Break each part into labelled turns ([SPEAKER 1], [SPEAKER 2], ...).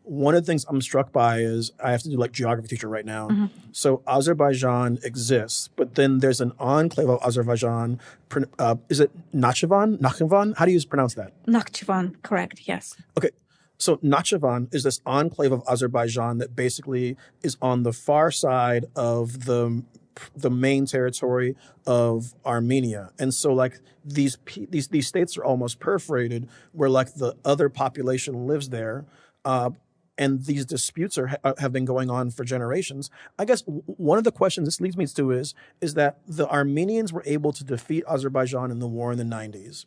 [SPEAKER 1] one of the things I'm struck by is I have to do like geography teacher right now.
[SPEAKER 2] Mhm.
[SPEAKER 1] So Azerbaijan exists, but then there's an enclave of Azerbaijan. Is it Nakhchivan? Nakhchivan? How do you pronounce that?
[SPEAKER 2] Nakhchivan, correct, yes.
[SPEAKER 1] Okay. So Nakhchivan is this enclave of Azerbaijan that basically is on the far side of the main territory of Armenia. And so like these states are almost perforated where like the other population lives there. Uh, and these disputes have been going on for generations. I guess one of the questions this leads me to is that the Armenians were able to defeat Azerbaijan in the war in the 90s.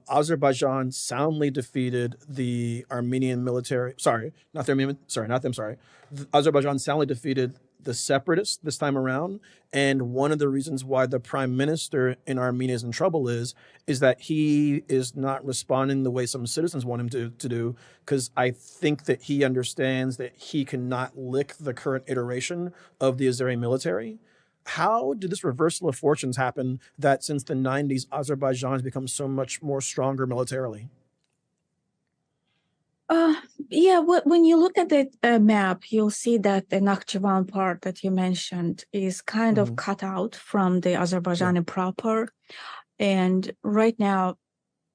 [SPEAKER 1] Azerbaijan soundly defeated the Armenian military. Sorry, not the Armenian. Sorry, not them. Sorry, Azerbaijan soundly defeated the separatists this time around. And one of the reasons why the prime minister in Armenia is in trouble is that he is not responding the way some citizens want him to do. Because I think that he understands that he cannot lick the current iteration of the Azeri military. How did this reversal of fortunes happen that since the 90s, Azerbaijan has become so much more stronger militarily?
[SPEAKER 2] Uh, yeah, when you look at the map, you'll see that the Nakhchivan part that you mentioned is kind of cut out from the Azerbaijani proper. And right now,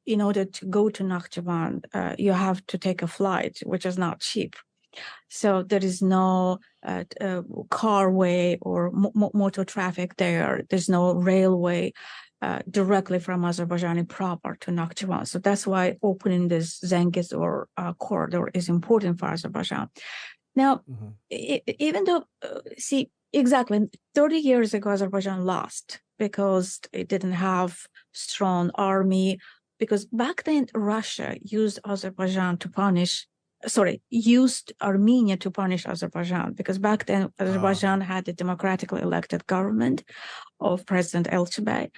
[SPEAKER 2] in order to go to Nakhchivan, you have to take a flight, which is not cheap. So there is no carway or motor traffic there. There's no railway directly from Azerbaijan proper to Nakhchivan. So that's why opening this Zengiz or corridor is important for Azerbaijan. Now, even though, see, exactly 30 years ago, Azerbaijan lost because it didn't have strong army, because back then Russia used Armenia to punish Azerbaijan, because back then Azerbaijan had a democratically elected government of President Elchibay.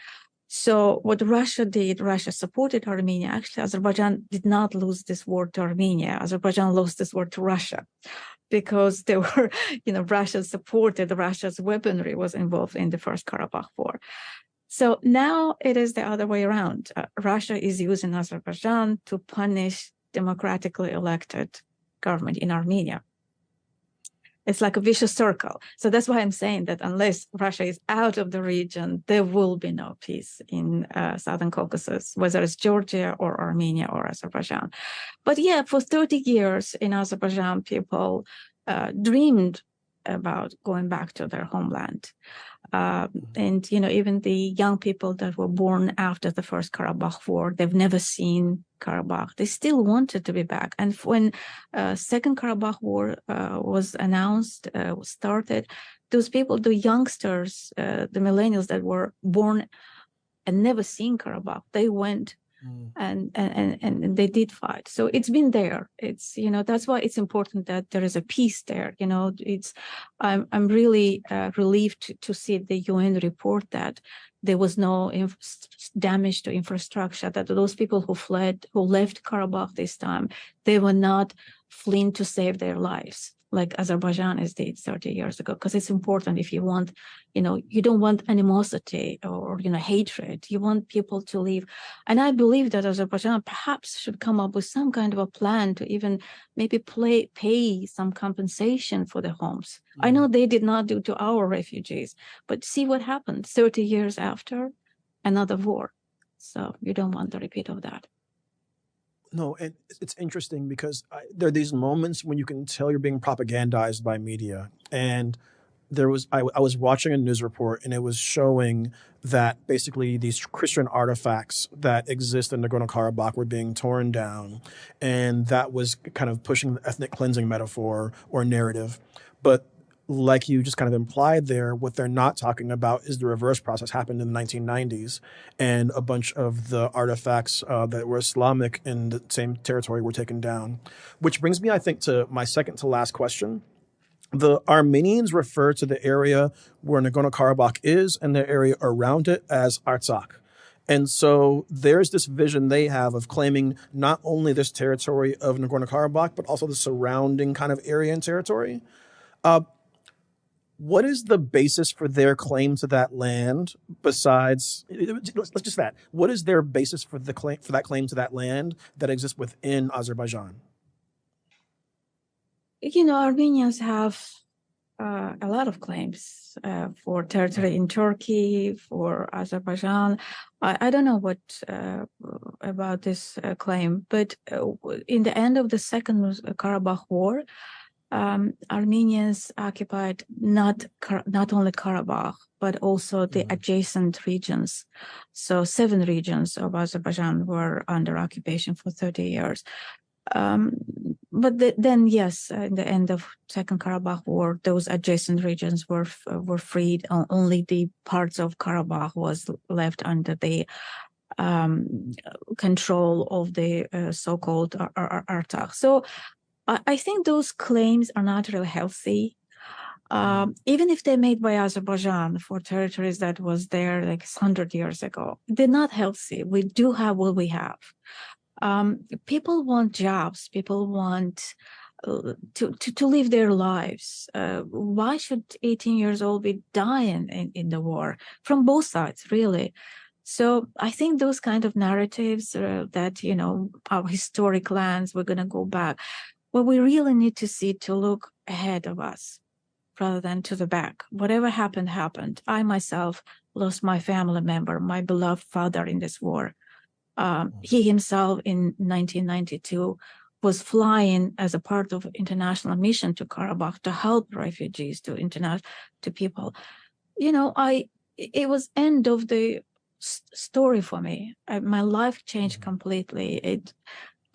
[SPEAKER 2] So what Russia did, Russia supported Armenia. Actually, Azerbaijan did not lose this war to Armenia. Azerbaijan lost this war to Russia because they were, Russia supported, Russia's weaponry was involved in the First Karabakh War. So now it is the other way around. Russia is using Azerbaijan to punish democratically elected government in Armenia. It's like a vicious circle. So that's why I'm saying that unless Russia is out of the region, there will be no peace in Southern Caucasus, whether it's Georgia or Armenia or Azerbaijan. But yeah, for 30 years in Azerbaijan, people dreamed about going back to their homeland. And, even the young people that were born after the First Karabakh War, they've never seen Karabakh. They still wanted to be back. And when Second Karabakh War was announced, started, those people, the youngsters, the millennials that were born and never seen Karabakh, they went and they did fight. So it's been there. It's, that's why it's important that there is a peace there. I'm really relieved to see the UN report that there was no damage to infrastructure, that those people who left Karabakh this time, they were not fleeing to save their lives like Azerbaijanis did 30 years ago, because it's important. If you want, you don't want animosity or, hatred. You want people to live. And I believe that Azerbaijan perhaps should come up with some kind of a plan to even maybe pay some compensation for the homes. I know they did not do to our refugees, but see what happened 30 years after another war. So you don't want the repeat of that.
[SPEAKER 1] No, and it's interesting because there are these moments when you can tell you're being propagandized by media. And I was watching a news report, and it was showing that basically these Christian artifacts that exist in Nagorno-Karabakh were being torn down, and that was kind of pushing the ethnic cleansing metaphor or narrative. But like you just kind of implied there, what they're not talking about is the reverse process happened in the 1990s, and a bunch of the artifacts that were Islamic in the same territory were taken down. Which brings me, I think, to my second to last question. The Armenians refer to the area where Nagorno-Karabakh is and the area around it as Artsakh. And so there's this vision they have of claiming not only this territory of Nagorno-Karabakh, but also the surrounding kind of area and territory. What is the basis for their claim to that land besides, let's just that. What is their basis for that claim to that land that exists within Azerbaijan?
[SPEAKER 2] Armenians have a lot of claims for territory in Turkey, for Azerbaijan. I don't know what about this claim, but in the end of the Second Karabakh War, Armenians occupied not only Karabakh, but also the adjacent regions. So 7 regions of Azerbaijan were under occupation for 30 years. But then, yes, in the end of Second Karabakh War, those adjacent regions were freed. Only the parts of Karabakh was left under the control of the so-called Artsakh. So I think those claims are not really healthy. Even if they're made by Azerbaijan for territories that was there like 100 years ago, they're not healthy. We do have what we have. People want jobs. People want to live their lives. Why should 18 years old be dying in the war? From both sides, really. So I think those kind of narratives that, our historic lands, we're going to go back. What we really need to see to look ahead of us rather than to the back. Whatever happened, happened. I myself lost my family member, my beloved father in this war. He himself in 1992 was flying as a part of international mission to Karabakh to help refugees, to people. It was end of the story for me. My life changed completely.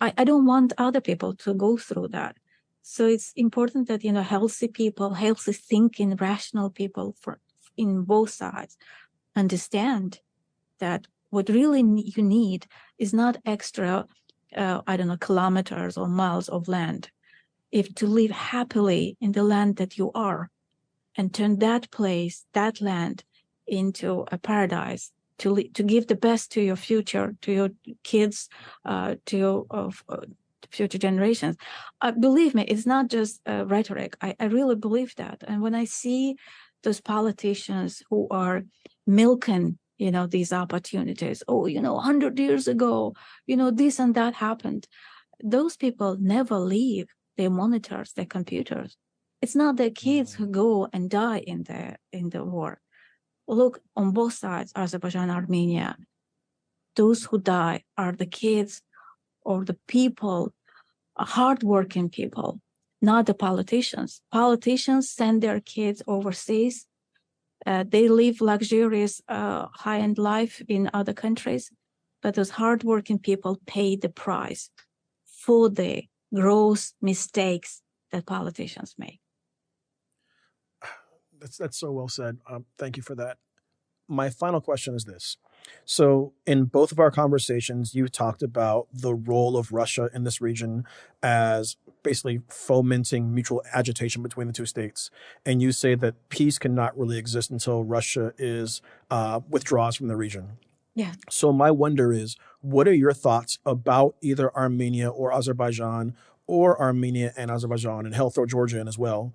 [SPEAKER 2] I don't want other people to go through that. So it's important that, healthy people, healthy thinking, rational people in both sides understand that what really you need is not extra, kilometers or miles of land. If to live happily in the land that you are and turn that place, that land into a paradise, to give the best to your future, to your kids, to your future generations. Believe me, it's not just rhetoric. I really believe that. And when I see those politicians who are milking, these opportunities, 100 years ago, this and that happened. Those people never leave their monitors, their computers. It's not their kids who go and die in the war. Look, on both sides, Azerbaijan, Armenia, those who die are the kids or the people, hardworking people, not the politicians. Politicians send their kids overseas. They live luxurious, high-end life in other countries, but those hardworking people pay the price for the gross mistakes that politicians make.
[SPEAKER 1] That's so well said. Thank you for that. My final question is this. So, in both of our conversations, you talked about the role of Russia in this region as basically fomenting mutual agitation between the two states. And you say that peace cannot really exist until Russia withdraws from the region.
[SPEAKER 2] Yeah.
[SPEAKER 1] So, my wonder is, what are your thoughts about either Armenia or Azerbaijan, or Armenia and Azerbaijan, and hell, throw Georgia in as well,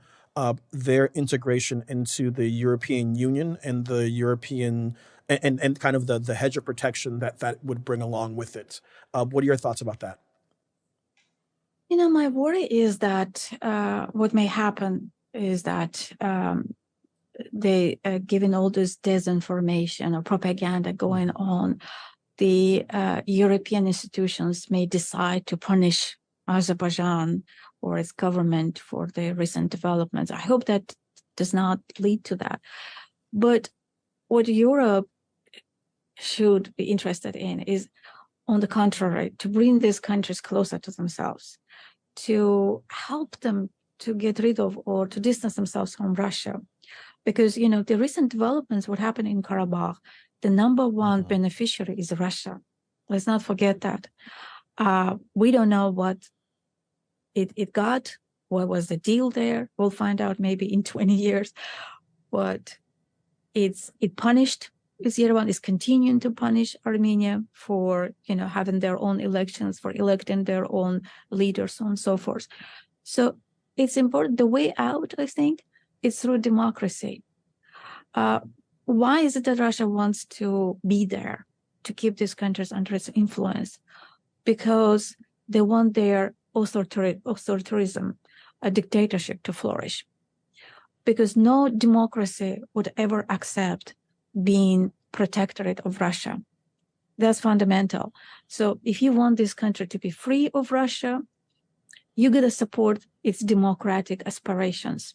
[SPEAKER 1] their integration into the European Union and the European and kind of the hedge of protection that would bring along with it? What are your thoughts about that?
[SPEAKER 2] My worry is that what may happen is that they, given all this disinformation or propaganda going on, the European institutions may decide to punish Azerbaijan or its government for the recent developments. I hope that does not lead to that. But what Europe should be interested in is, on the contrary, to bring these countries closer to themselves, to help them to get rid of or to distance themselves from Russia. Because, the recent developments, what happened in Karabakh, the number one beneficiary is Russia. Let's not forget that. We don't know what it got, what was the deal there. We'll find out maybe in 20 years. But it punished, Yerevan is continuing to punish Armenia for, having their own elections, for electing their own leaders, so on and so forth. So it's important. The way out, I think, is through democracy. Why is it that Russia wants to be there, to keep these countries under its influence? Because they want their authoritarianism a dictatorship to flourish, because no democracy would ever accept being protectorate of Russia. That's fundamental. So if you want this country to be free of Russia, you got to support its democratic aspirations.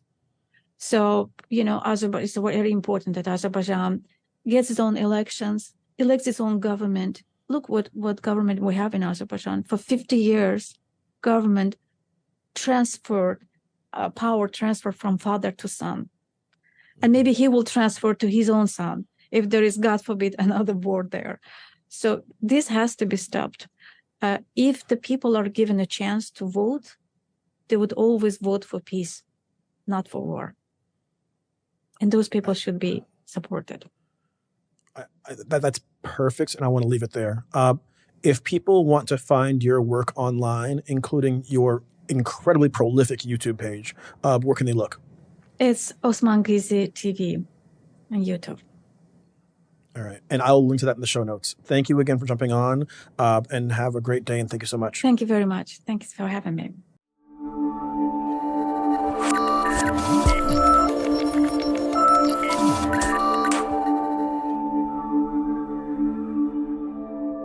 [SPEAKER 2] So, Azerbaijan, it's very important that Azerbaijan gets its own elections, elects its own government. Look what government we have in Azerbaijan. For 50 years, government transferred, power transfer from father to son. And maybe he will transfer to his own son if there is, God forbid, another war there. So this has to be stopped. If the people are given a chance to vote, they would always vote for peace, not for war. And those people should be supported.
[SPEAKER 1] That's perfect, and I want to leave it there. If people want to find your work online, including your incredibly prolific YouTube page, where can they look?
[SPEAKER 2] It's Osmanqizi TV on YouTube.
[SPEAKER 1] All right. And I'll link to that in the show notes. Thank you again for jumping on, and have a great day, and thank you so much.
[SPEAKER 2] Thank you very much. Thanks for having me.